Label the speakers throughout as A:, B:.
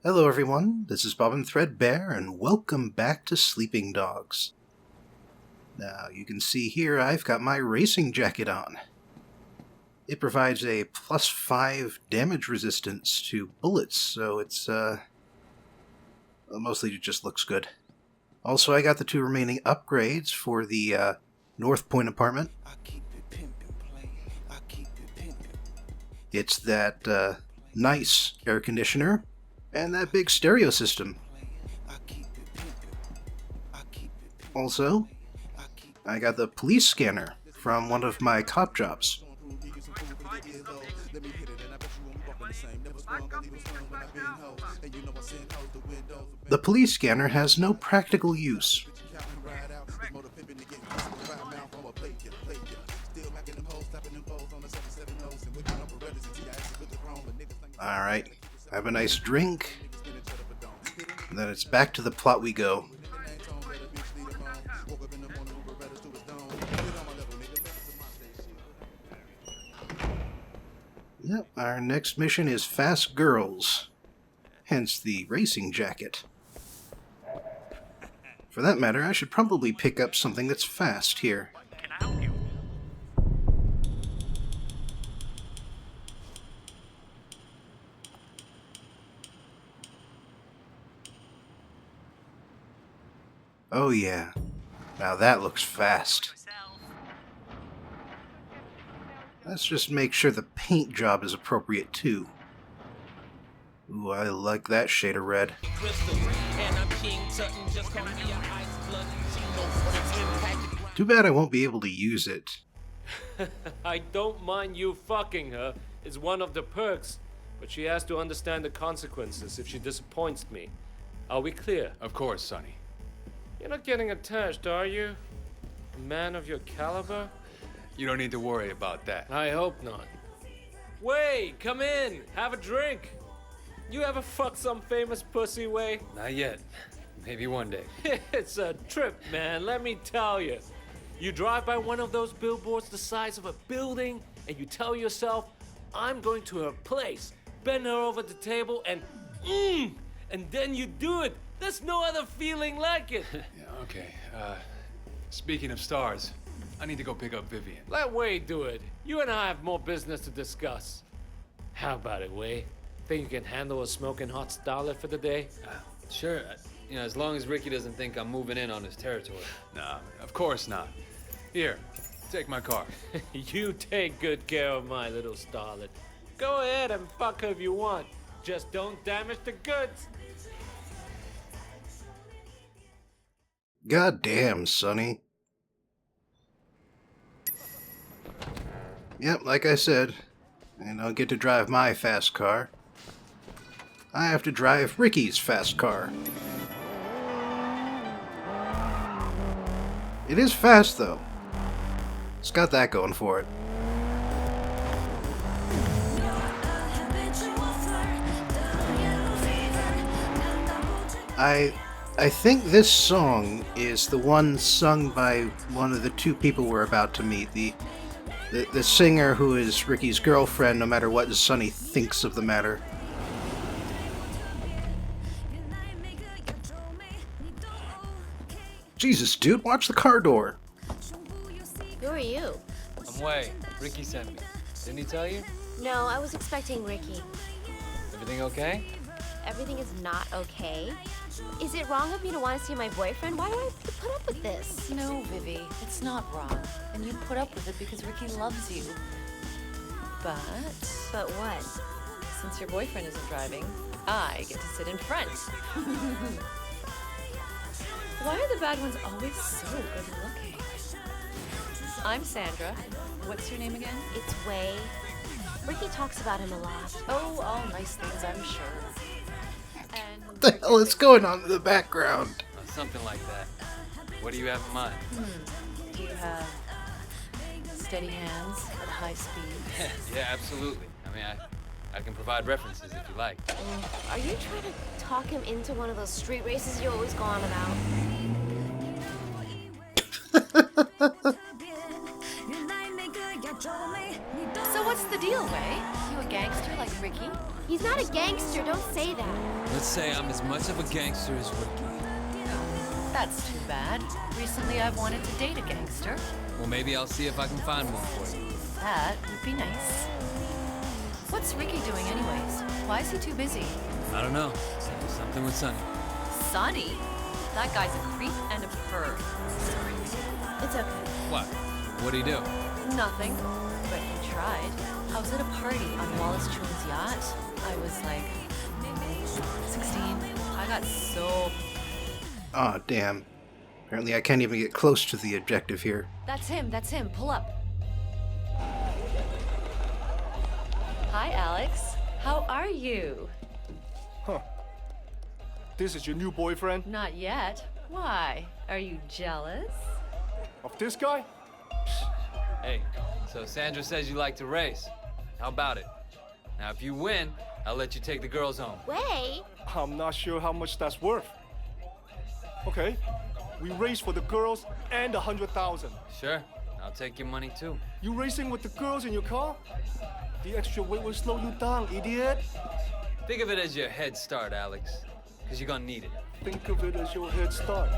A: Hello everyone, this is Bob and Threadbare, and welcome back to Sleeping Dogs. Now, you can see here I've got my racing jacket on. It provides a +5 damage resistance to bullets, so it's, mostly it just looks good. Also, I got the 2 remaining upgrades for the, North Point apartment. It's that, nice air conditioner, and that big stereo system. Also, I got the police scanner from one of my cop jobs. The police scanner has no practical use. Alright, have a nice drink, and then it's back to the plot we go. Yep, our next mission is Fast Girls, hence the racing jacket. For that matter, I should probably pick up something that's fast here.
B: Can I help you?
A: Oh yeah, now that looks fast. Let's just make sure the paint job is appropriate too. Ooh, I like that shade of red. Too bad I won't be able to use it.
C: I don't mind you fucking her. It's one of the perks. But she has to understand the consequences if she disappoints me. Are we clear?
D: Of course, Sonny.
C: You're not getting attached, are you? A man of your caliber?
D: You don't need to worry about that.
C: I hope not. Wait, come in. Have a drink. You ever fucked some famous pussy, Way?
E: Not yet. Maybe one day.
C: It's a trip, man, let me tell you. You drive by one of those billboards the size of a building, and you tell yourself, I'm going to her place, bend her over the table, and then you do it. There's no other feeling like it.
D: Yeah, okay. Speaking of stars, I need to go pick up Vivian.
C: Let Wade do it. You and I have more business to discuss. How about it, Wade? Think you can handle a smoking hot starlet for the day?
E: Sure. As long as Ricky doesn't think I'm moving in on his territory.
D: Nah, of course not. Here, take my car.
C: You take good care of my little starlet. Go ahead and fuck her if you want. Just don't damage the goods.
A: God damn, Sonny. Yep, like I said, I don't get to drive my fast car. I have to drive Ricky's fast car. It is fast, though. It's got that going for it. I think this song is the one sung by one of the 2 people we're about to meet. The singer who is Ricky's girlfriend, no matter what Sonny thinks of the matter. Jesus, dude, watch the car door.
F: Who are you?
E: I'm Way. Ricky sent me. Didn't he tell you?
F: No, I was expecting Ricky.
E: Everything okay?
F: Everything is not okay. Is it wrong of me to want to see my boyfriend? Why do I have to put up with this?
G: No, Vivi, it's not wrong. And you put up with it because Ricky loves you. But
F: But what?
G: since your boyfriend isn't driving, I get to sit in front. Why are the bad ones always so good looking? I'm Sandra. What's your name again?
F: It's Way. Ricky talks about him a lot.
G: Oh, all nice things, I'm sure. And
A: What the hell is going on in the background?
E: Something like that. What do you have in mind?
G: do you have steady hands at high speed?
E: Yeah, absolutely. I mean, I can provide references if you like.
F: Are you trying to talk him into one of those street races you always go on about?
G: So what's the deal, Way? You a gangster like Ricky?
F: He's not a gangster, don't say that.
E: Let's say I'm as much of a gangster as Ricky.
G: That's too bad. Recently I've wanted to date a gangster.
E: Well, maybe I'll see if I can find one for you.
G: That would be nice. What's Ricky doing anyways? Why is he too busy?
E: I don't know. Something with Sonny.
G: Sonny? That guy's a creep and a perv.
F: It's okay.
E: What? What'd he do?
G: Nothing. But he tried. I was at a party on Wallace Chul's yacht. I was like 16. I got so...
A: Aw, damn. Apparently I can't even get close to the objective here.
G: That's him. Pull up. Hi, Alex. How are you?
B: Huh. This is your new boyfriend?
G: Not yet. Why? Are you jealous?
B: Of this guy?
E: Hey, so Sandra says you like to race. How about it? Now, if you win, I'll let you take the girls home.
F: Wait.
B: I'm not sure how much that's worth. Okay, we race for the girls and 100,000.
E: Sure. I'll take your money, too.
B: You racing with the girls in your car? The extra weight will slow you down, idiot.
E: Think of it as your head start, Alex. Because you're gonna need it.
B: Think of it as your head start.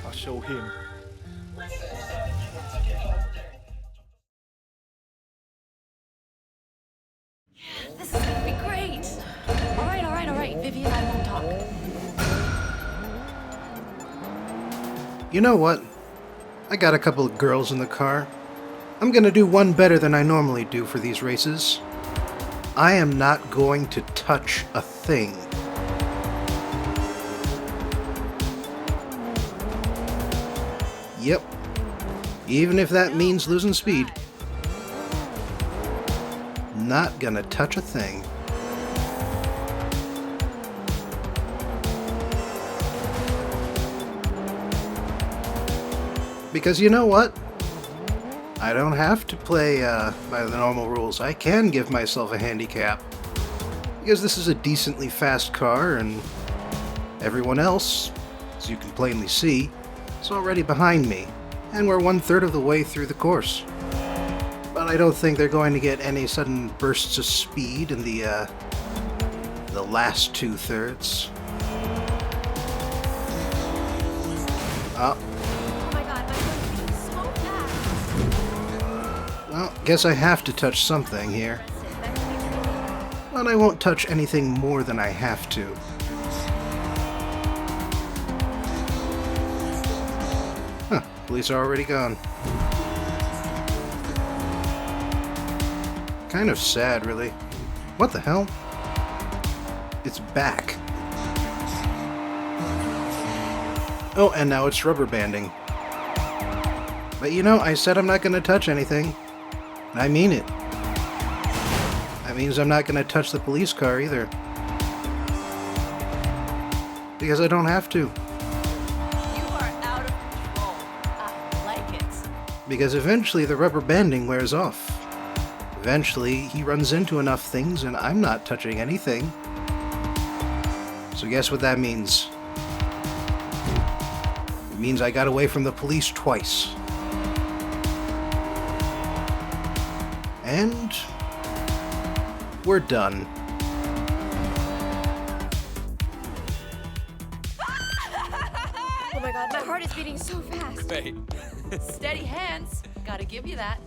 B: I'll show him.
G: This is gonna be great. All right. Vivi and I won't talk.
A: You know what? I got a couple of girls in the car. I'm gonna do one better than I normally do for these races. I am not going to touch a thing. Yep. Even if that means losing speed. Not gonna touch a thing. Because you know what? I don't have to play by the normal rules. I can give myself a handicap. Because this is a decently fast car, and everyone else, as you can plainly see, is already behind me. And we're 1/3 of the way through the course. But I don't think they're going to get any sudden bursts of speed in the last 2/3. Oh.
F: Oh my god, my heart is beating so fast.
A: Well, guess I have to touch something here. But I won't touch anything more than I have to. Huh, police are already gone. Kind of sad, really. What the hell? It's back. Oh, and now it's rubber banding. But you know, I said I'm not going to touch anything. I mean it. That means I'm not going to touch the police car either. Because I don't have to.
G: You are out of control. I like it.
A: Because eventually the rubber banding wears off. Eventually he runs into enough things and I'm not touching anything. So guess what that means? It means I got away from the police twice. And we're done.
F: Oh my god, my heart is beating so fast.
E: Wait.
G: Steady hands. Gotta give you that.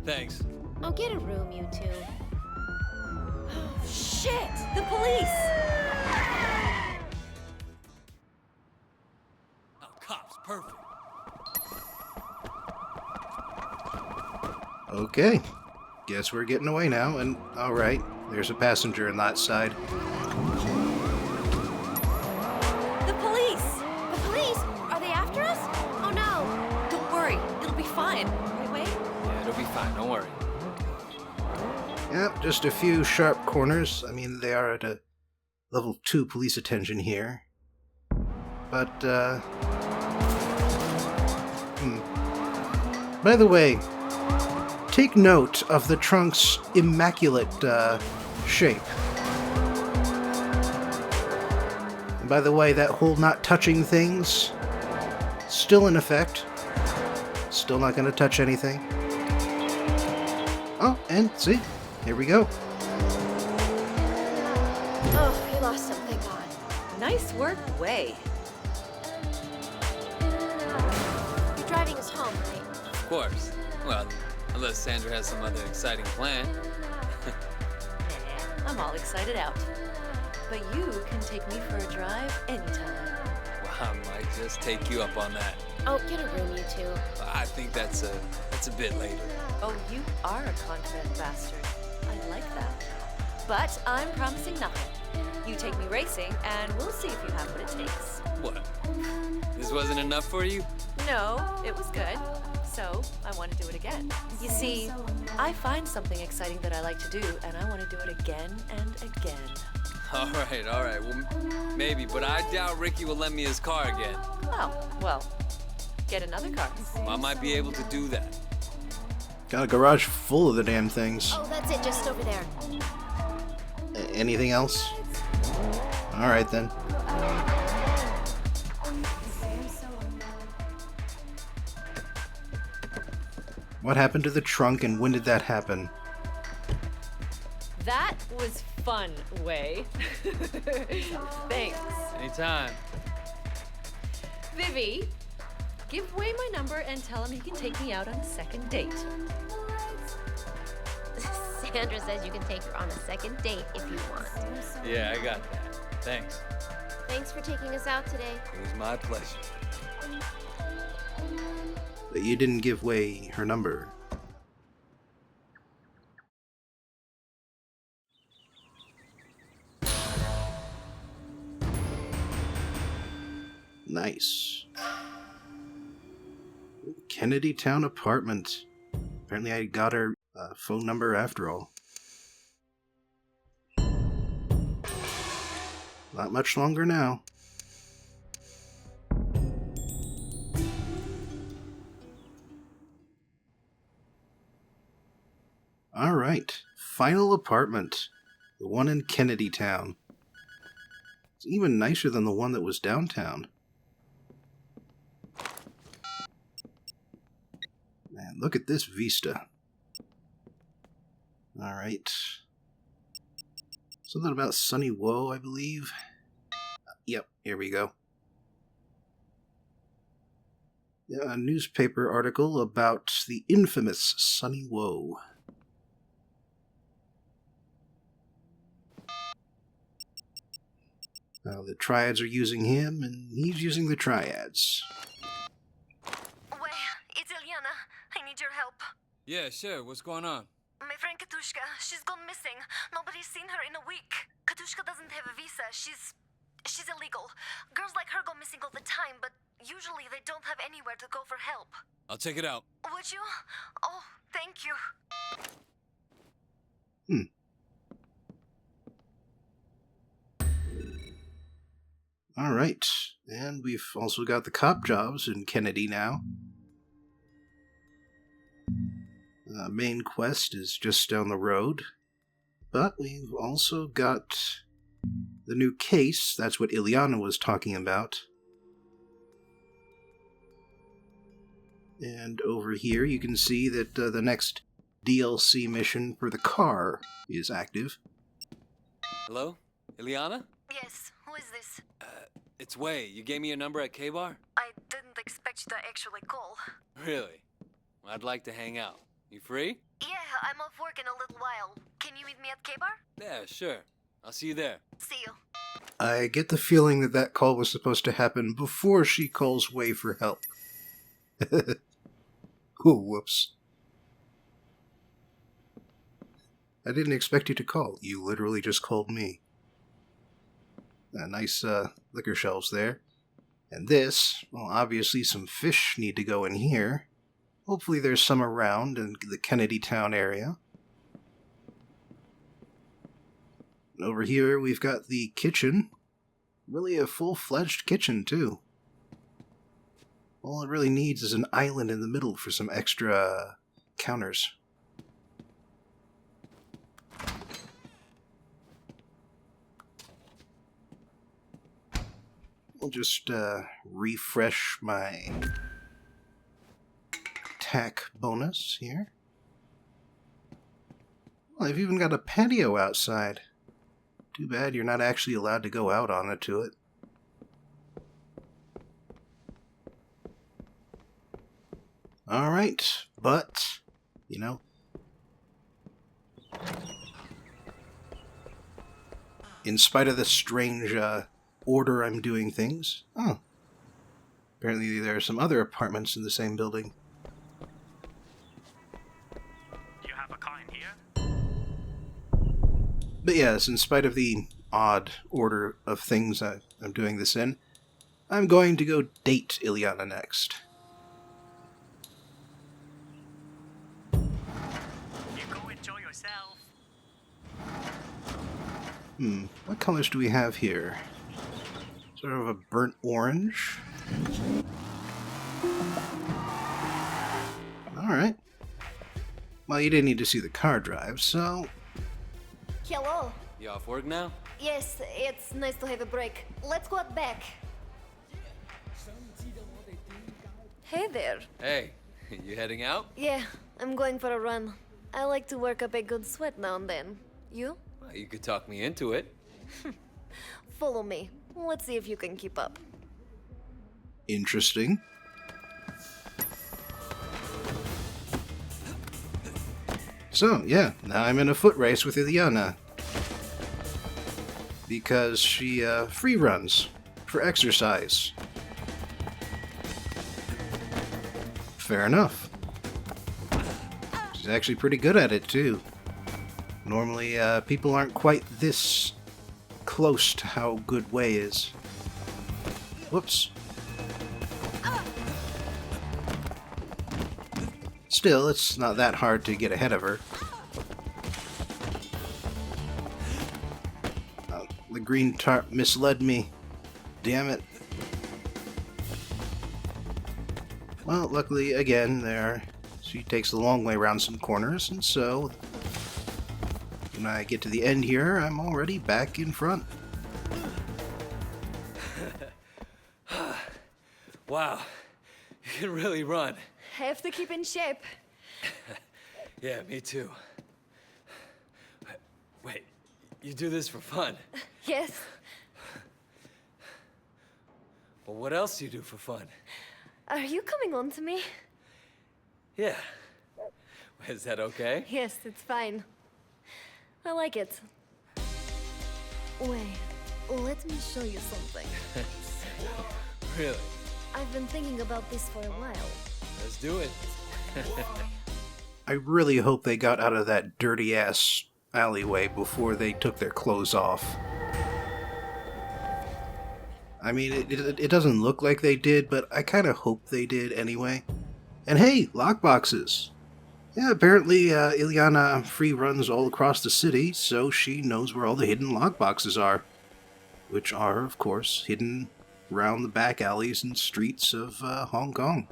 E: Thanks.
F: Oh, get a room, you two.
G: Oh, shit! The police!
E: Oh, cops, perfect.
A: Okay. Guess we're getting away now, and alright, there's a passenger on that side.
G: The police!
F: The police! Are they after us? Oh no!
G: Don't worry, it'll be fine. Wait.
E: Yeah, it'll be fine, don't worry.
A: Yep, just a few sharp corners. I mean, they are at a level 2 police attention here. But, By the way, take note of the trunk's immaculate, shape. And by the way, that whole not touching things, still in effect. Still not gonna touch anything. Oh, and see, here we go.
F: Oh, we lost him, thank God.
G: Nice work, Way.
F: You're driving us home, right?
E: Of course. Well, unless Sandra has some other exciting plan.
G: Nah, I'm all excited out. But you can take me for a drive anytime.
E: Well, I might just take you up on that.
F: Oh, get a room, you two.
E: I think that's a bit later.
G: Oh, you are a confident bastard. I like that. But I'm promising nothing. You take me racing, and we'll see if you have what it takes.
E: What? This wasn't enough for you?
G: No, it was good. So, I want to do it again. You see, I find something exciting that I like to do, and I want to do it again and again.
E: All right. Well, maybe, but I doubt Ricky will lend me his car again.
G: Oh, well, get another car.
E: I might be able to do that.
A: Got a garage full of the damn things.
F: Oh, that's it, just over there.
A: Anything else? Alright then. What happened to the trunk and when did that happen?
G: That was fun, Way. Thanks.
E: Anytime.
G: Vivi, give Way my number and tell him he can take me out on a second date.
F: Sandra says you can take her on a second date if you want.
E: Yeah, I got that. Thanks.
F: Thanks for taking us out today.
E: It was my pleasure.
A: But you didn't give Way her number. Nice. Kennedy Town apartment. Apparently I got her phone number after all. Not much longer now. Alright, final apartment. The one in Kennedy Town. It's even nicer than the one that was downtown. Man, look at this vista. Alright. Something about Sunny Woe, I believe. Yep, here we go. Yeah, a newspaper article about the infamous Sunny Woe. Now the Triads are using him, and he's using the Triads.
H: Well, it's Eliana. I need your help.
E: Yeah, sure. What's going on?
H: My friend Katushka, she's gone missing. Nobody's seen her in a week. Katushka doesn't have a visa. She's illegal. Girls like her go missing all the time, but usually they don't have anywhere to go for help.
E: I'll check it out.
H: Would you? Oh, thank you.
A: Alright, and we've also got the cop jobs in Kennedy now. Main quest is just down the road, but we've also got the new case. That's what Ileana was talking about. And over here you can see that the next DLC mission for the car is active.
E: Hello? Ileana?
H: Yes, who is this?
E: It's Way. You gave me your number at K-Bar?
H: I didn't expect you to actually call.
E: Really? Well, I'd like to hang out. You free?
H: Yeah, I'm off work in a little while. Can you meet me at K-Bar?
E: Yeah, sure. I'll see you there.
H: See you.
A: I get the feeling that that call was supposed to happen before she calls Way for help. Oh, whoops. I didn't expect you to call. You literally just called me. Nice liquor shelves there. And this, well, obviously some fish need to go in here. Hopefully there's some around in the Kennedy Town area. And over here we've got the kitchen. Really a full-fledged kitchen, too. All it really needs is an island in the middle for some extra counters. We'll just refresh my attack bonus here. Well, they've even got a patio outside. Too bad you're not actually allowed to go out onto it. Alright, but, you know, in spite of the strange order I'm doing things, apparently there are some other apartments in the same building.
I: You have a car in here?
A: But yes, in spite of the odd order of things I'm doing this in, I'm going to go date Ileana next.
I: You go enjoy yourself.
A: What colors do we have here? Sort of a burnt orange. Alright. Well, you didn't need to see the car drive, so...
H: Hello.
E: You off work now?
H: Yes, it's nice to have a break. Let's go out back. Hey there.
E: Hey, you heading out?
H: Yeah, I'm going for a run. I like to work up a good sweat now and then. You?
E: Well, you could talk me into it.
H: Follow me. Let's see if you can keep up.
A: Interesting. So, yeah, now I'm in a foot race with Ileana. Because she free runs for exercise. Fair enough. She's actually pretty good at it, too. Normally, people aren't quite this close to how good Wei is. Whoops. Still, it's not that hard to get ahead of her. The green tarp misled me. Damn it. Well, luckily, again, she takes the long way around some corners, and so when I get to the end here, I'm already back in front.
E: Wow, you can really run.
H: Have to keep in shape.
E: Yeah, me too. Wait, you do this for fun?
H: Yes.
E: Well, what else do you do for fun?
H: Are you coming on to me?
E: Yeah. Is that okay?
H: Yes, it's fine. I like it. Wait, let me show you something.
E: Really?
H: I've been thinking about this for a while.
E: Let's do it.
A: I really hope they got out of that dirty-ass alleyway before they took their clothes off. I mean, it doesn't look like they did, but I kind of hope they did anyway. And hey, lockboxes! Yeah, apparently Ileana free runs all across the city, so she knows where all the hidden lockboxes are. Which are, of course, hidden around the back alleys and streets of Hong Kong.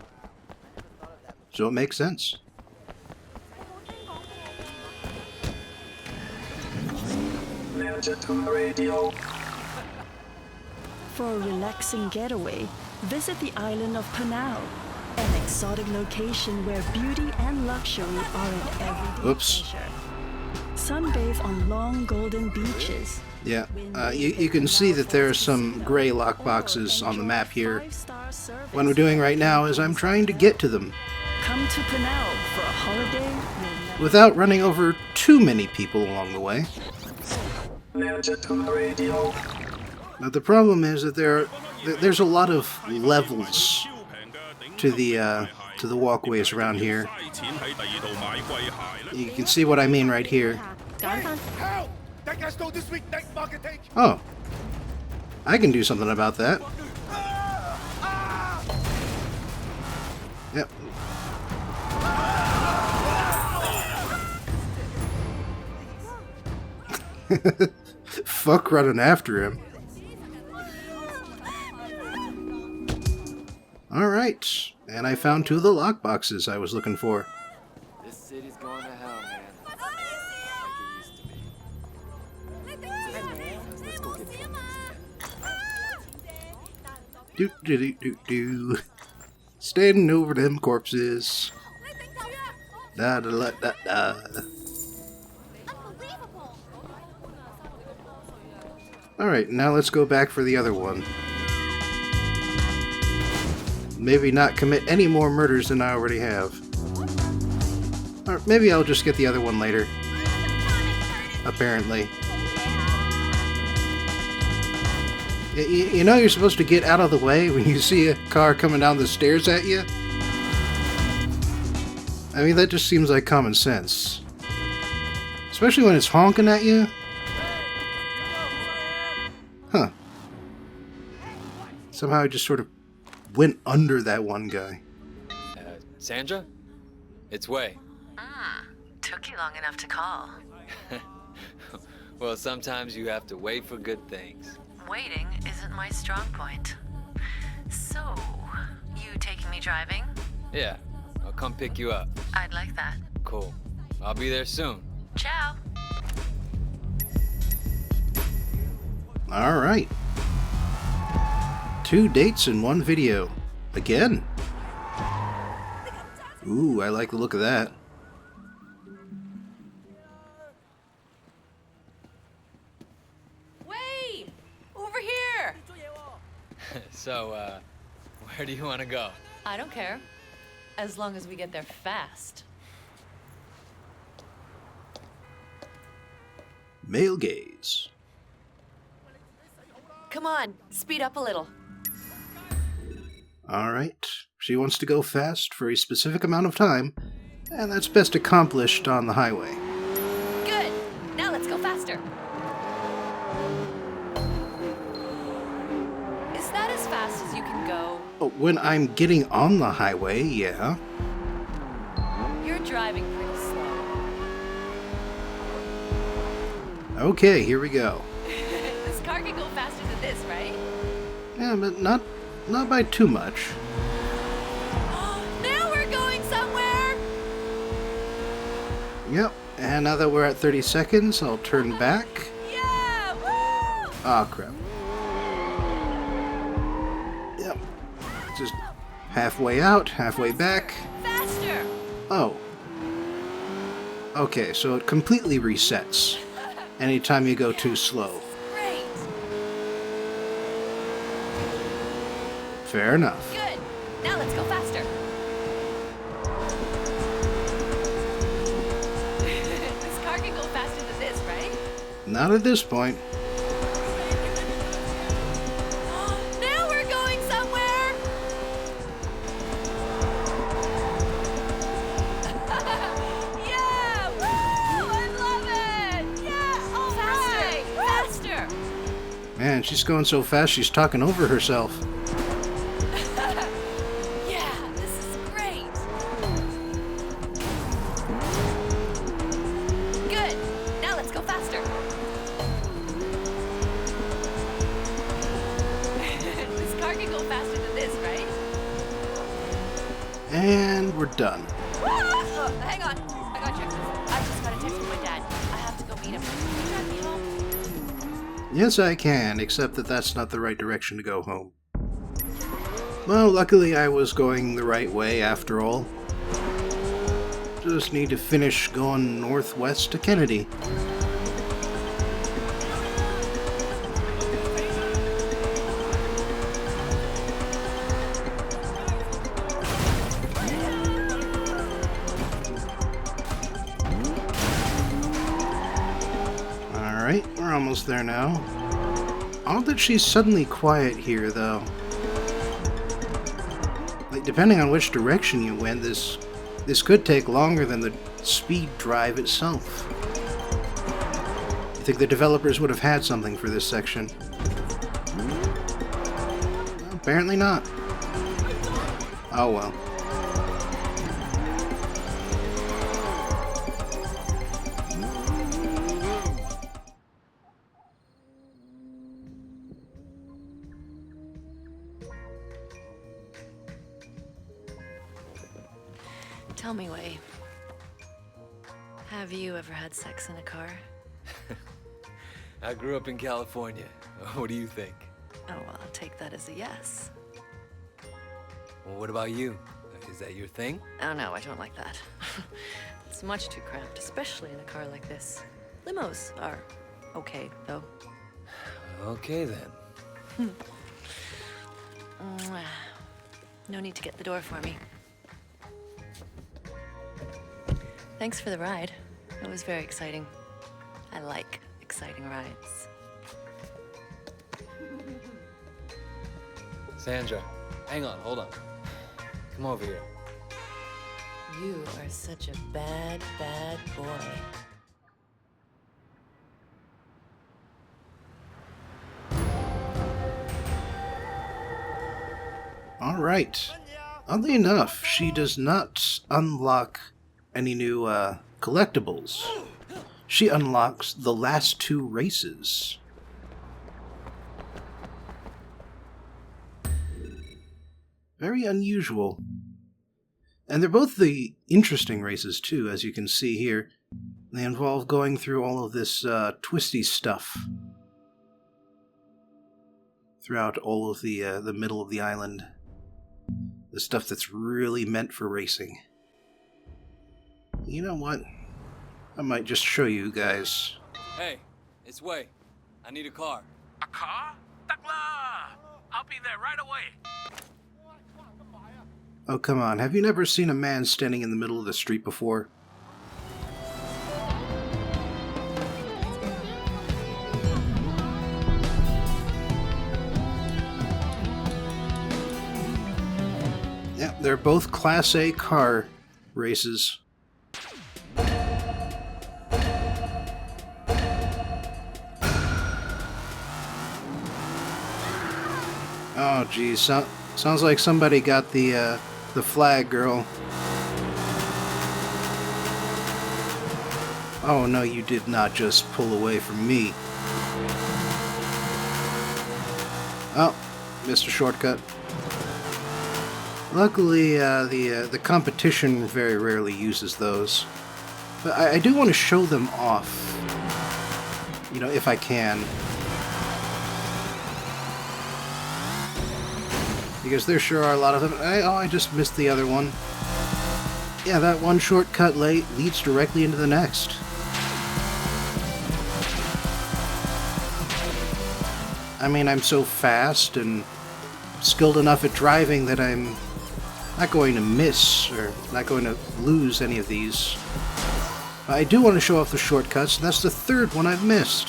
A: So it makes sense.
J: For a relaxing getaway, visit the island of Panau, an exotic location where beauty and luxury are an everyday pleasure. Sunbathe on long golden beaches.
A: Yeah, you can see that there are some gray lockboxes on the map here. What I'm doing right now is I'm trying to get to them.
J: Come to Panau for a holiday
A: without running over too many people along the way. But the problem is that there's a lot of levels to the walkways around here. You can see what I mean right here. Oh, I can do something about that. Yep. Fuck running after him. Alright, and I found two of the lockboxes I was looking for.
E: This city's going to hell, man. Like it used to be. Let's go get
A: Do. Standing over them corpses. Da da da da da. Alright, now let's go back for the other one. Maybe not commit any more murders than I already have. Or maybe I'll just get the other one later. Apparently. You know you're supposed to get out of the way when you see a car coming down the stairs at you? I mean, that just seems like common sense. Especially when it's honking at you. Huh. Somehow I just sort of went under that one guy.
E: Sandra? It's Way.
G: Took you long enough to call.
E: Well, sometimes you have to wait for good things.
G: Waiting isn't my strong point. So, you taking me driving?
E: Yeah, I'll come pick you up.
G: I'd like that.
E: Cool. I'll be there soon.
G: Ciao.
A: Alright. 2 dates in 1 video. Again. Ooh, I like the look of that.
G: Wait! Over here!
E: So, where do you want to go?
G: I don't care. As long as we get there fast.
A: Male gaze.
G: Come on, speed up a little.
A: Alright. She wants to go fast for a specific amount of time, and that's best accomplished on the highway.
G: Good! Now let's go faster. Is that as fast as you can go?
A: Oh, when I'm getting on the highway, yeah.
G: You're driving pretty slow.
A: Okay, here we go.
G: This car can go faster than this, right?
A: Yeah, but not by too much.
G: Now we're going somewhere!
A: Yep, and now that we're at 30 seconds, I'll turn back.
G: Yeah! Woo!
A: Ah, crap. Yep. Just halfway out, halfway back.
G: Faster!
A: Oh. Okay, so it completely resets anytime you go too slow.
G: Great!
A: Fair enough.
G: Good! Now let's go faster. This car can go faster than this, right?
A: Not at this point.
G: Now we're going somewhere! Yeah! Woo! I love it! Yeah! All right! Faster!
A: Man, she's going so fast she's talking over herself.
G: Yeah! This is great! Good! Now let's go faster! This car can go faster than this, right?
A: And we're done.
G: Hang on. I got you. I just got a text from my dad. I have to go meet him. Can you drive me home?
A: Yes, I can, except that that's not the right direction to go home. Well, luckily I was going the right way after all. Just need to finish going northwest to Kennedy. Alright, we're almost there now. Odd that she's suddenly quiet here, though. Like, depending on which direction you went, this could take longer than the speed drive itself. You think the developers would have had something for this section? Well, apparently not. Oh well.
G: Tell me, Wei. Have you ever had sex in a car?
E: I grew up in California. What do you think?
G: Oh, well, I'll take that as a yes.
E: Well, what about you? Is that your thing?
G: Oh, no, I don't like that. It's much too cramped, especially in a car like this. Limos are okay, though.
E: Okay then.
G: No need to get the door for me. Thanks for the ride. It was very exciting. I like exciting rides.
E: Sandra, hang on, hold on. Come over here.
G: You are such a bad, bad boy.
A: Alright. Oddly enough, she does not unlock any new collectibles. She unlocks the last 2 races. Very unusual. And they're both the interesting races, too, as you can see here. They involve going through all of this twisty stuff throughout all of the middle of the island. The stuff that's really meant for racing. You know what? I might just show you guys.
E: Hey, it's Wei. I need a car.
I: A car? Takla! I'll be there right away.
A: Oh, come on. Have you never seen a man standing in the middle of the street before? Yeah, they're both Class A car races. Oh, geez. Sounds like somebody got the flag, girl. Oh, no, you did not just pull away from me. Oh, Mr. Shortcut. Luckily, the competition very rarely uses those. But I do want to show them off. You know, if I can. Because there sure are a lot of them. I just missed the other one. Yeah, that one shortcut leads directly into the next. I mean, I'm so fast and skilled enough at driving that I'm not going to miss or not going to lose any of these. I do want to show off the shortcuts, and that's the 3rd one I've missed.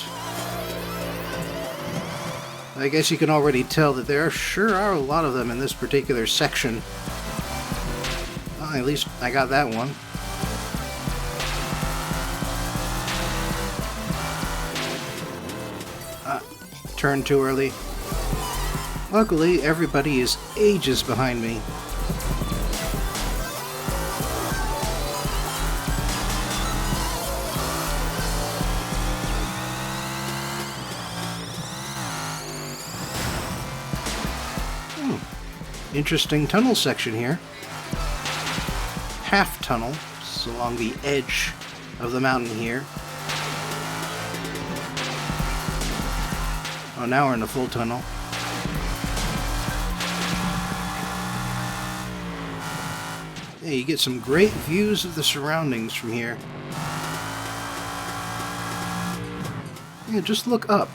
A: I guess you can already tell that there sure are a lot of them in this particular section. Well, at least I got that one. Turned too early. Luckily, everybody is ages behind me. Interesting tunnel section here. Half tunnel. It's along the edge of the mountain here. Oh, now we're in the full tunnel. Yeah, you get some great views of the surroundings from here. Yeah, just look up.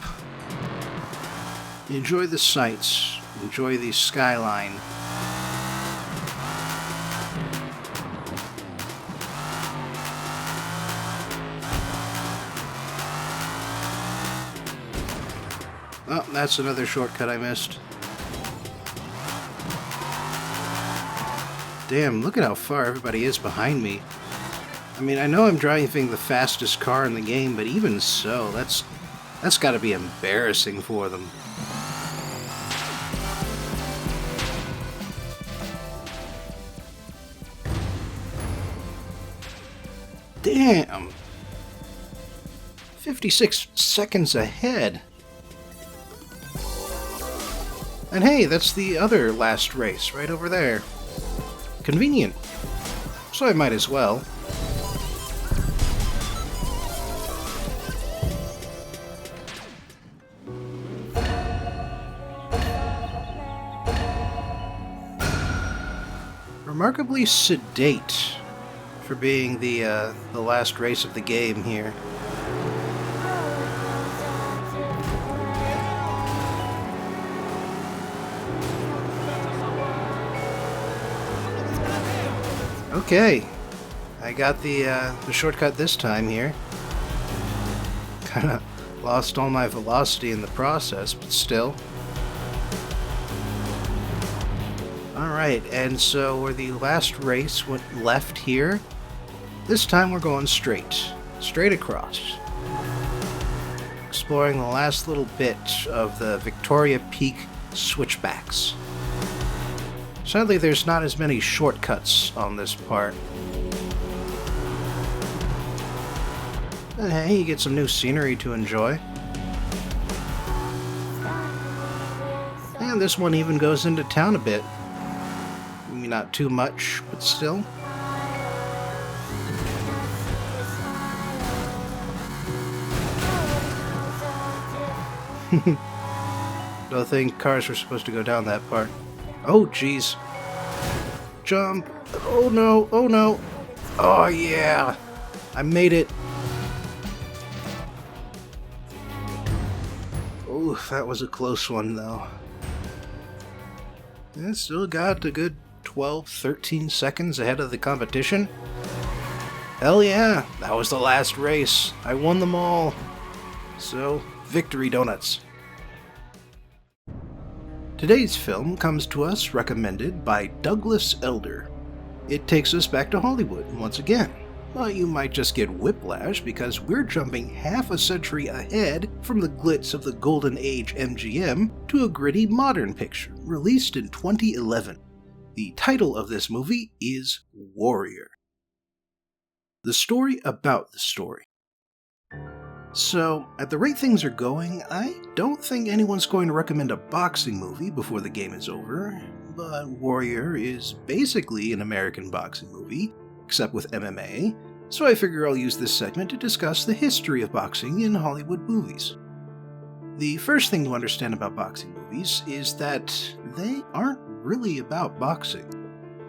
A: Enjoy the sights. Enjoy the skyline. Oh, that's another shortcut I missed. Damn, look at how far everybody is behind me. I mean, I know I'm driving the fastest car in the game, but even so, that's got to be embarrassing for them. Damn! 56 seconds ahead. And hey, that's the other last race right over there. Convenient. So I might as well. Remarkably sedate for being the last race of the game here. Okay, I got the shortcut this time here. Kinda lost all my velocity in the process, but still. Alright, and so where the last race went left here, this time we're going straight across. Exploring the last little bit of the Victoria Peak switchbacks. Sadly, there's not as many shortcuts on this part. But hey, you get some new scenery to enjoy. And this one even goes into town a bit. Maybe not too much, but still. Don't think cars were supposed to go down that part. Oh, jeez. Jump. Oh, no. Oh, no. Oh, yeah. I made it. Ooh, that was a close one, though. I still got a good 12, 13 seconds ahead of the competition. Hell yeah, that was the last race. I won them all. So, victory donuts. Today's film comes to us recommended by Douglas Elder. It takes us back to Hollywood once again. But you might just get whiplash because we're jumping half a century ahead from the glitz of the Golden Age MGM to a gritty modern picture released in 2011. The title of this movie is Warrior. The story about the story. So, at the rate things are going, I don't think anyone's going to recommend a boxing movie before the game is over, but Warrior is basically an American boxing movie, except with MMA, so I figure I'll use this segment to discuss the history of boxing in Hollywood movies. The first thing to understand about boxing movies is that they aren't really about boxing.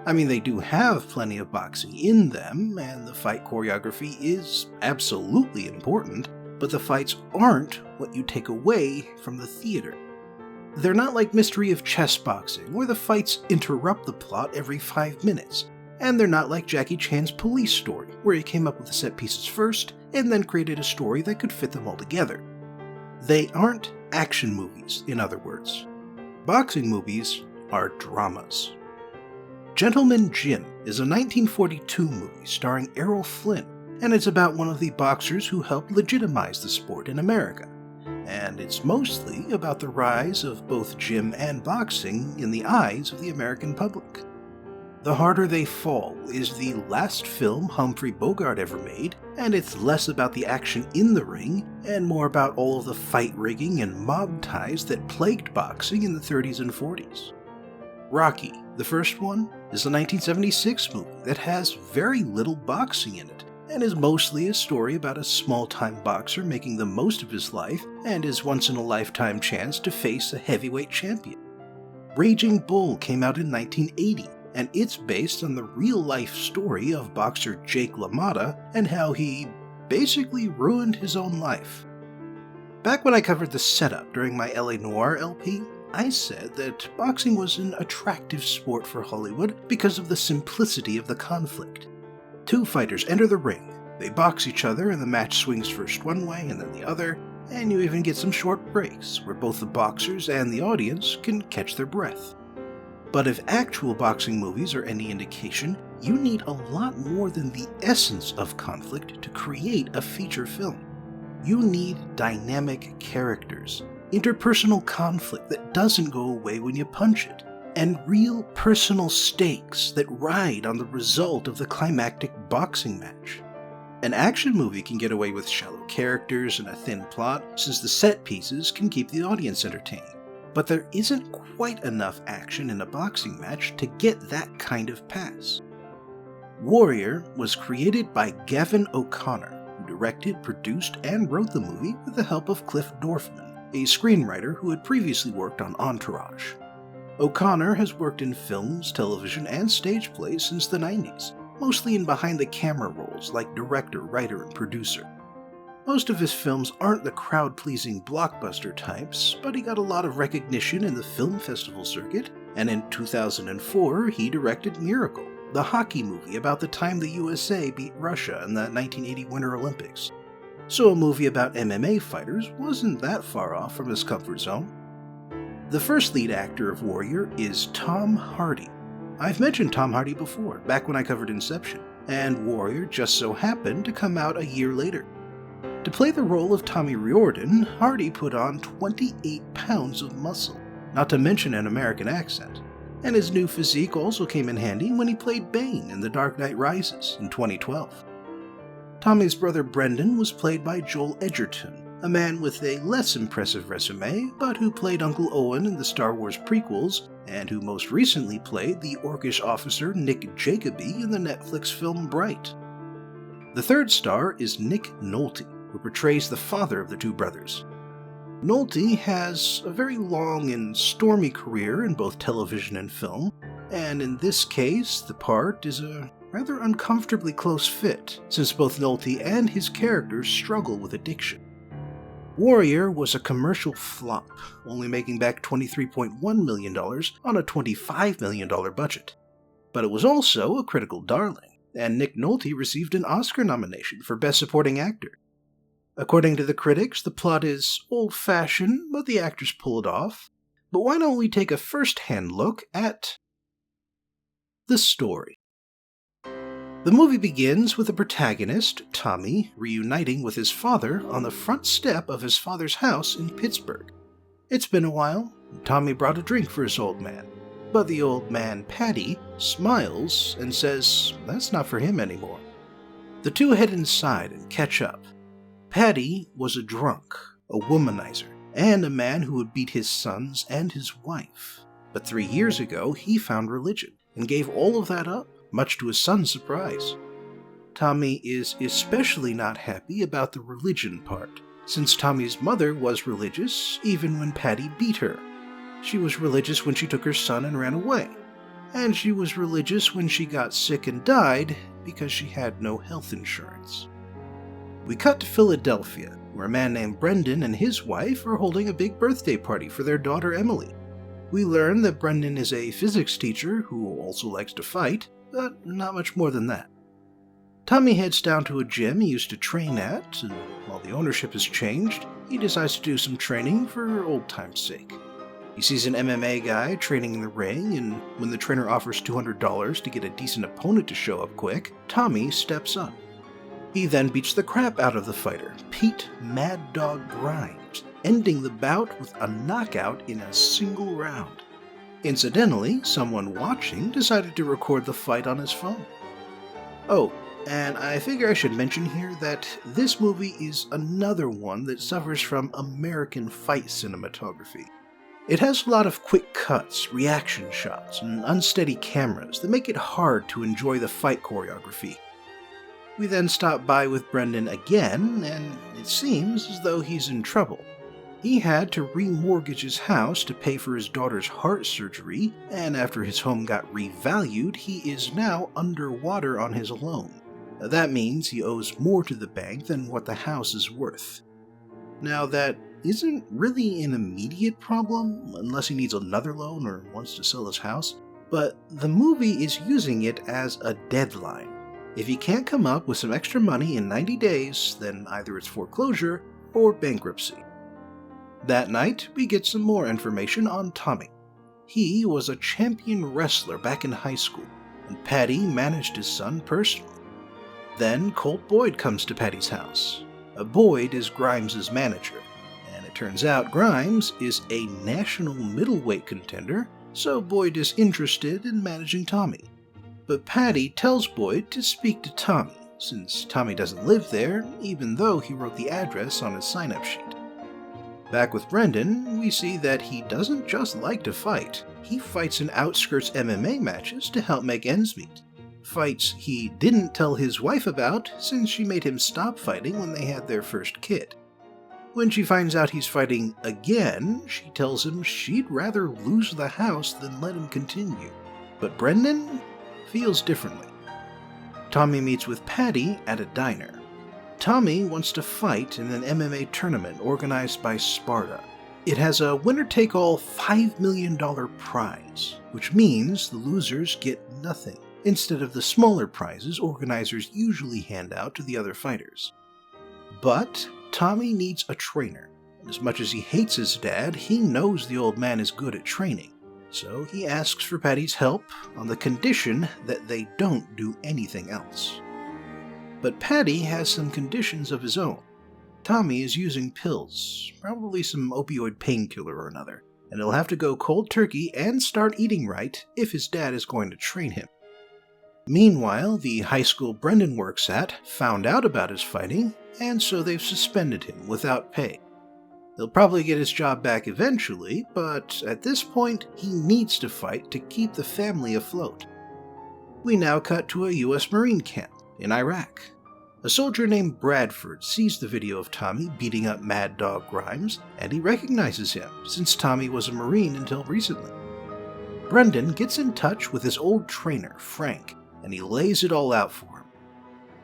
A: I mean, they do have plenty of boxing in them, and the fight choreography is absolutely important, but the fights aren't what you take away from the theater. They're not like Mystery of Chess boxing, where the fights interrupt the plot every 5 minutes, and they're not like Jackie Chan's Police Story, where he came up with the set pieces first, and then created a story that could fit them all together. They aren't action movies, in other words. Boxing movies are dramas. Gentleman Jim is a 1942 movie starring Errol Flynn, and it's about one of the boxers who helped legitimize the sport in America. And it's mostly about the rise of both gym and boxing in the eyes of the American public. The Harder They Fall is the last film Humphrey Bogart ever made, and it's less about the action in the ring and more about all of the fight rigging and mob ties that plagued boxing in the 30s and 40s. Rocky, the first one, is a 1976 movie that has very little boxing in it, and is mostly a story about a small-time boxer making the most of his life and his once-in-a-lifetime chance to face a heavyweight champion. Raging Bull came out in 1980, and it's based on the real-life story of boxer Jake LaMotta and how he basically ruined his own life. Back when I covered the setup during my LA Noire LP, I said that boxing was an attractive sport for Hollywood because of the simplicity of the conflict. Two fighters enter the ring, they box each other and the match swings first one way and then the other, and you even get some short breaks where both the boxers and the audience can catch their breath. But if actual boxing movies are any indication, you need a lot more than the essence of conflict to create a feature film. You need dynamic characters, interpersonal conflict that doesn't go away when you punch it, and real personal stakes that ride on the result of the climactic boxing match. An action movie can get away with shallow characters and a thin plot, since the set pieces can keep the audience entertained. But there isn't quite enough action in a boxing match to get that kind of pass. Warrior was created by Gavin O'Connor, who directed, produced, and wrote the movie with the help of Cliff Dorfman, a screenwriter who had previously worked on Entourage. O'Connor has worked in films, television, and stage plays since the 90s, mostly in behind-the-camera roles like director, writer, and producer. Most of his films aren't the crowd-pleasing blockbuster types, but he got a lot of recognition in the film festival circuit, and in 2004 he directed Miracle, the hockey movie about the time the USA beat Russia in the 1980 Winter Olympics. So a movie about MMA fighters wasn't that far off from his comfort zone. The first lead actor of Warrior is Tom Hardy. I've mentioned Tom Hardy before, back when I covered Inception, and Warrior just so happened to come out a year later. To play the role of Tommy Riordan, Hardy put on 28 pounds of muscle, not to mention an American accent, and his new physique also came in handy when he played Bane in The Dark Knight Rises in 2012. Tommy's brother Brendan was played by Joel Edgerton, a man with a less impressive resume, but who played Uncle Owen in the Star Wars prequels, and who most recently played the Orcish officer Nick Jacoby in the Netflix film Bright. The third star is Nick Nolte, who portrays the father of the two brothers. Nolte has a very long and stormy career in both television and film, and in this case, the part is a rather uncomfortably close fit, since both Nolte and his characters struggle with addiction. Warrior was a commercial flop, only making back $23.1 million on a $25 million budget. But it was also a critical darling, and Nick Nolte received an Oscar nomination for Best Supporting Actor. According to the critics, the plot is old-fashioned, but the actors pull it off. But why don't we take a first-hand look at the story? The movie begins with the protagonist, Tommy, reuniting with his father on the front step of his father's house in Pittsburgh. It's been a while. Tommy brought a drink for his old man, but the old man, Paddy, smiles and says that's not for him anymore. The two head inside and catch up. Paddy was a drunk, a womanizer, and a man who would beat his sons and his wife. But 3 years ago, he found religion and gave all of that up, much to his son's surprise. Tommy is especially not happy about the religion part, since Tommy's mother was religious even when Paddy beat her. She was religious when she took her son and ran away, and she was religious when she got sick and died because she had no health insurance. We cut to Philadelphia, where a man named Brendan and his wife are holding a big birthday party for their daughter Emily. We learn that Brendan is a physics teacher who also likes to fight, but not much more than that. Tommy heads down to a gym he used to train at, and while the ownership has changed, he decides to do some training for old time's sake. He sees an MMA guy training in the ring, and when the trainer offers $200 to get a decent opponent to show up quick, Tommy steps up. He then beats the crap out of the fighter, Pete Mad Dog Grimes, ending the bout with a knockout in a single round. Incidentally, someone watching decided to record the fight on his phone. Oh, and I figure I should mention here that this movie is another one that suffers from American fight cinematography. It has a lot of quick cuts, reaction shots, and unsteady cameras that make it hard to enjoy the fight choreography. We then stop by with Brendan again, and it seems as though he's in trouble. He had to remortgage his house to pay for his daughter's heart surgery, and after his home got revalued, he is now underwater on his loan. That means he owes more to the bank than what the house is worth. Now, that isn't really an immediate problem, unless he needs another loan or wants to sell his house, but the movie is using it as a deadline. If he can't come up with some extra money in 90 days, then either it's foreclosure or bankruptcy. That night, we get some more information on Tommy. He was a champion wrestler back in high school, and Paddy managed his son personally. Then Colt Boyd comes to Paddy's house. Boyd is Grimes' manager, and it turns out Grimes is a national middleweight contender, so Boyd is interested in managing Tommy. But Paddy tells Boyd to speak to Tommy, since Tommy doesn't live there, even though he wrote the address on his sign-up sheet. Back with Brendan, we see that he doesn't just like to fight. He fights in outskirts MMA matches to help make ends meet. Fights he didn't tell his wife about, since she made him stop fighting when they had their first kid. When she finds out he's fighting again, she tells him she'd rather lose the house than let him continue. But Brendan feels differently. Tommy meets with Paddy at a diner. Tommy wants to fight in an MMA tournament organized by Sparta. It has a winner-take-all $5 million prize, which means the losers get nothing, instead of the smaller prizes organizers usually hand out to the other fighters. But Tommy needs a trainer. As much as he hates his dad, he knows the old man is good at training. So he asks for Paddy's help on the condition that they don't do anything else. But Paddy has some conditions of his own. Tommy is using pills, probably some opioid painkiller or another, and he'll have to go cold turkey and start eating right if his dad is going to train him. Meanwhile, the high school Brendan works at found out about his fighting, and so they've suspended him without pay. He'll probably get his job back eventually, but at this point, he needs to fight to keep the family afloat. We now cut to a U.S. Marine camp in Iraq. A soldier named Bradford sees the video of Tommy beating up Mad Dog Grimes, and he recognizes him, since Tommy was a Marine until recently. Brendan gets in touch with his old trainer, Frank, and he lays it all out for him.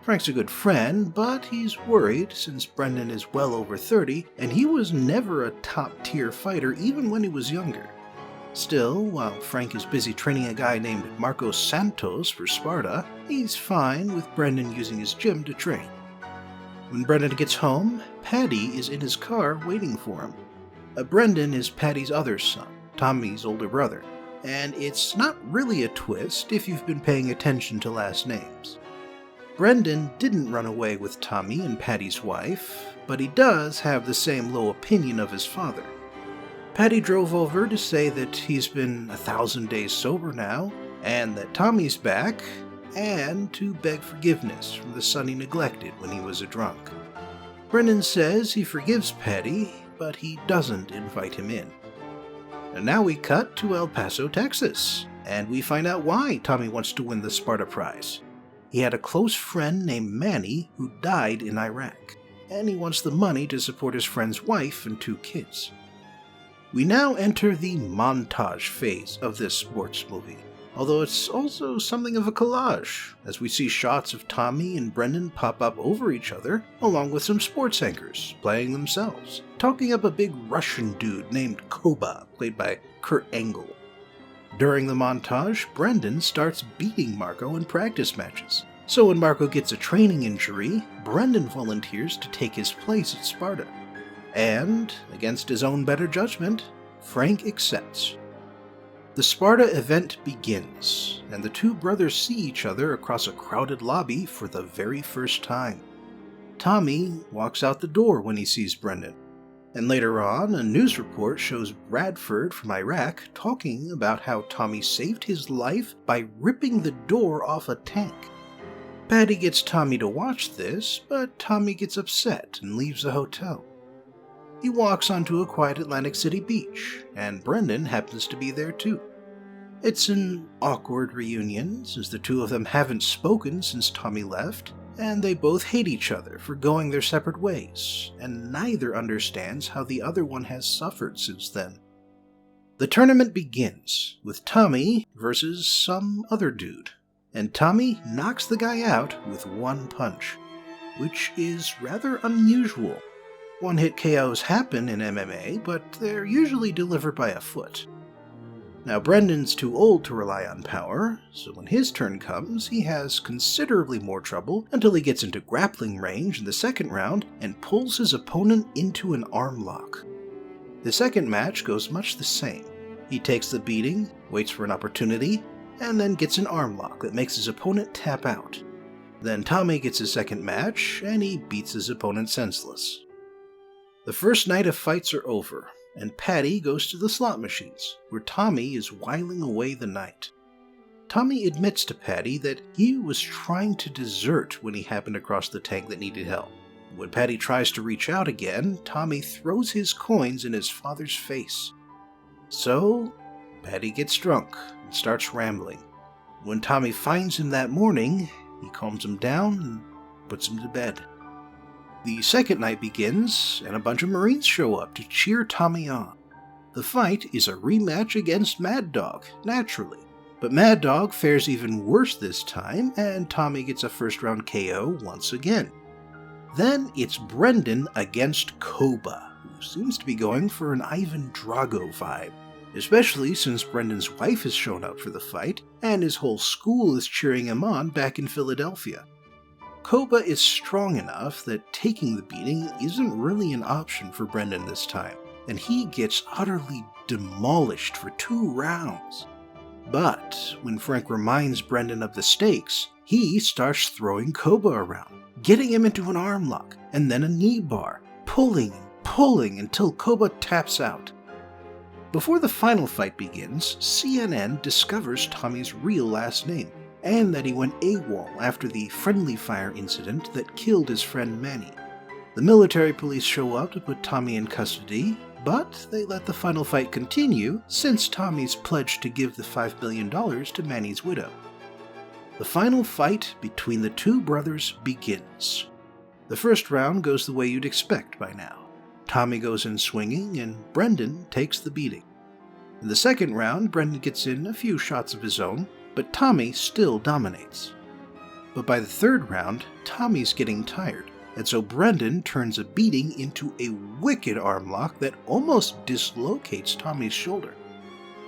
A: Frank's a good friend, but he's worried since Brendan is well over 30, and he was never a top-tier fighter even when he was younger. Still, while Frank is busy training a guy named Marcos Santos for Sparta, he's fine with Brendan using his gym to train. When Brendan gets home, Paddy is in his car waiting for him. Brendan is Paddy's other son, Tommy's older brother, and it's not really a twist if you've been paying attention to last names. Brendan didn't run away with Tommy and Paddy's wife, but he does have the same low opinion of his father. Paddy drove over to say that he's been 1,000 days sober now, and that Tommy's back, and to beg forgiveness from the son he neglected when he was a drunk. Brendan says he forgives Paddy, but he doesn't invite him in. And now we cut to El Paso, Texas, and we find out why Tommy wants to win the Sparta Prize. He had a close friend named Manny who died in Iraq, and he wants the money to support his friend's wife and 2 kids. We now enter the montage phase of this sports movie, although it's also something of a collage, as we see shots of Tommy and Brendan pop up over each other, along with some sports anchors playing themselves, talking up a big Russian dude named Koba, played by Kurt Angle. During the montage, Brendan starts beating Marco in practice matches, so when Marco gets a training injury, Brendan volunteers to take his place at Sparta. And, against his own better judgment, Frank accepts. The Sparta event begins, and the 2 brothers see each other across a crowded lobby for the very first time. Tommy walks out the door when he sees Brendan, and later on, a news report shows Bradford from Iraq talking about how Tommy saved his life by ripping the door off a tank. Paddy gets Tommy to watch this, but Tommy gets upset and leaves the hotel. He walks onto a quiet Atlantic City beach, and Brendan happens to be there too. It's an awkward reunion, since the 2 of them haven't spoken since Tommy left, and they both hate each other for going their separate ways, and neither understands how the other one has suffered since then. The tournament begins with Tommy versus some other dude, and Tommy knocks the guy out with 1 punch, which is rather unusual. 1-hit KOs happen in MMA, but they're usually delivered by a foot. Now, Brendan's too old to rely on power, so when his turn comes, he has considerably more trouble until he gets into grappling range in the second round and pulls his opponent into an arm lock. The second match goes much the same. He takes the beating, waits for an opportunity, and then gets an arm lock that makes his opponent tap out. Then Tommy gets his second match, and he beats his opponent senseless. The first night of fights are over, and Paddy goes to the slot machines, where Tommy is whiling away the night. Tommy admits to Paddy that he was trying to desert when he happened across the tank that needed help. When Paddy tries to reach out again, Tommy throws his coins in his father's face. So, Paddy gets drunk and starts rambling. When Tommy finds him that morning, he calms him down and puts him to bed. The second night begins, and a bunch of Marines show up to cheer Tommy on. The fight is a rematch against Mad Dog, naturally. But Mad Dog fares even worse this time, and Tommy gets a first-round KO once again. Then it's Brendan against Koba, who seems to be going for an Ivan Drago vibe. especially since Brendan's wife has shown up for the fight, and his whole school is cheering him on back in Philadelphia. Koba is strong enough that taking the beating isn't really an option for Brendan this time, and he gets utterly demolished for 2 rounds. But when Frank reminds Brendan of the stakes, he starts throwing Koba around, getting him into an arm lock, and then a knee bar, pulling and pulling until Koba taps out. Before the final fight begins, CNN discovers Tommy's real last name, and that he went AWOL after the friendly fire incident that killed his friend Manny. The military police show up to put Tommy in custody, but they let the final fight continue since Tommy's pledged to give the $5 million to Manny's widow. The final fight between the 2 brothers begins. The first round goes the way you'd expect by now. Tommy goes in swinging, and Brendan takes the beating. In the second round, Brendan gets in a few shots of his own, but Tommy still dominates. But by the third round, Tommy's getting tired, and so Brendan turns a beating into a wicked arm lock that almost dislocates Tommy's shoulder.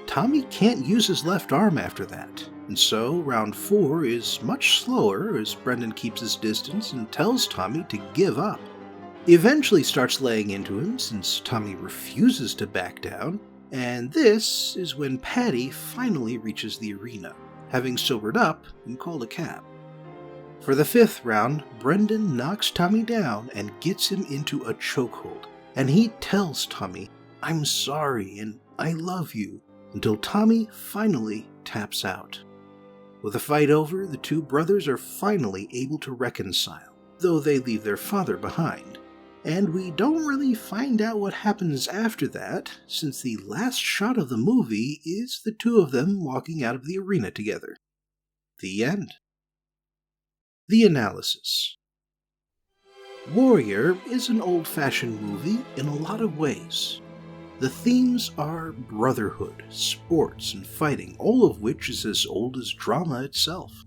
A: Tommy can't use his left arm after that, and so round 4 is much slower as Brendan keeps his distance and tells Tommy to give up. He eventually starts laying into him since Tommy refuses to back down, and this is when Patty finally reaches the arena, having sobered up and called a cab. For the 5th round, Brendan knocks Tommy down and gets him into a chokehold, and he tells Tommy, "I'm sorry and I love you," until Tommy finally taps out. With the fight over, the 2 brothers are finally able to reconcile, though they leave their father behind. And we don't really find out what happens after that, since the last shot of the movie is the 2 of them walking out of the arena together. The end. The analysis. Warrior is an old-fashioned movie in a lot of ways. The themes are brotherhood, sports, and fighting, all of which is as old as drama itself.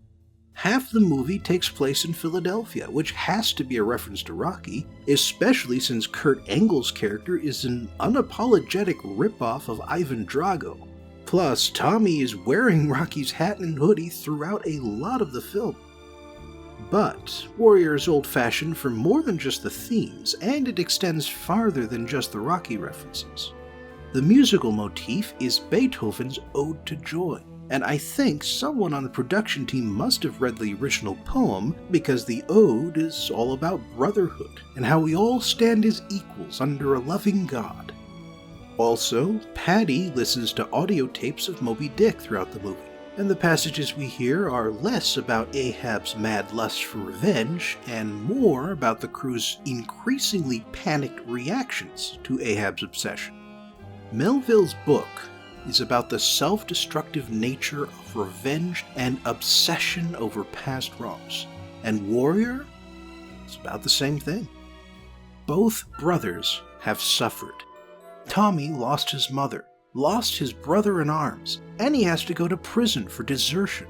A: Half the movie takes place in Philadelphia, which has to be a reference to Rocky, especially since Kurt Angle's character is an unapologetic ripoff of Ivan Drago. Plus, Tommy is wearing Rocky's hat and hoodie throughout a lot of the film. But Warrior is old-fashioned for more than just the themes, and it extends farther than just the Rocky references. The musical motif is Beethoven's Ode to Joy, and I think someone on the production team must have read the original poem because the ode is all about brotherhood and how we all stand as equals under a loving God. Also, Patty listens to audio tapes of Moby Dick throughout the movie, and the passages we hear are less about Ahab's mad lust for revenge and more about the crew's increasingly panicked reactions to Ahab's obsession. Melville's book is about the self-destructive nature of revenge and obsession over past wrongs, and Warrior is about the same thing. Both brothers have suffered. Tommy lost his mother, lost his brother in arms, and he has to go to prison for desertion.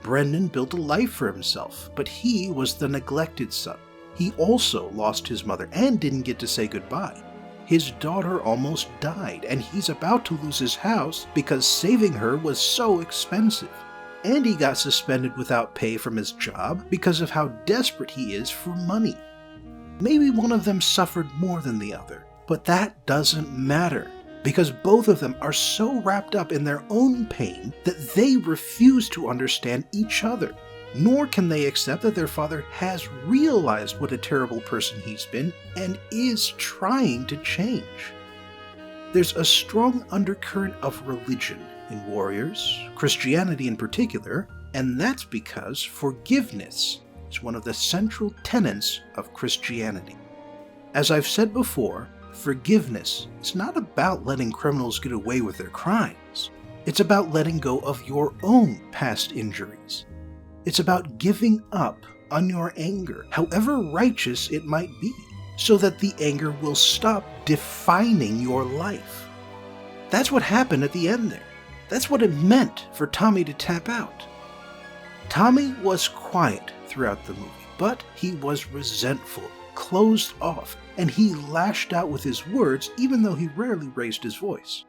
A: Brendan built a life for himself, but he was the neglected son. He also lost his mother and didn't get to say goodbye. His daughter almost died, and he's about to lose his house because saving her was so expensive. And he got suspended without pay from his job because of how desperate he is for money. Maybe one of them suffered more than the other, but that doesn't matter, because both of them are so wrapped up in their own pain that they refuse to understand each other. Nor can they accept that their father has realized what a terrible person he's been and is trying to change. There's a strong undercurrent of religion in Warriors, Christianity in particular, and that's because forgiveness is one of the central tenets of Christianity. As I've said before, forgiveness is not about letting criminals get away with their crimes. It's about letting go of your own past injuries. It's about giving up on your anger, however righteous it might be, so that the anger will stop defining your life. That's what happened at the end there. That's what it meant for Tommy to tap out. Tommy was quiet throughout the movie, but he was resentful, closed off, and he lashed out with his words even though he rarely raised his voice.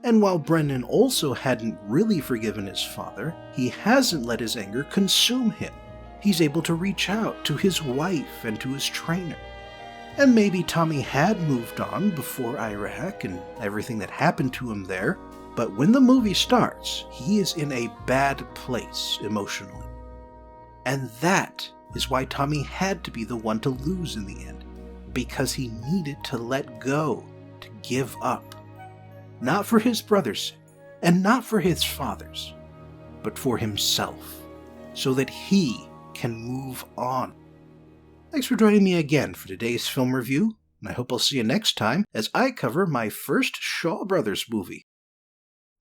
A: And while Brendan also hadn't really forgiven his father, he hasn't let his anger consume him. He's able to reach out to his wife and to his trainer. And maybe Tommy had moved on before Iraq and everything that happened to him there, but when the movie starts, he is in a bad place emotionally. And that is why Tommy had to be the one to lose in the end, because he needed to let go, to give up. Not for his brother's sake, and not for his father's, but for himself, so that he can move on. Thanks for joining me again for today's film review, and I hope I'll see you next time as I cover my first Shaw Brothers movie.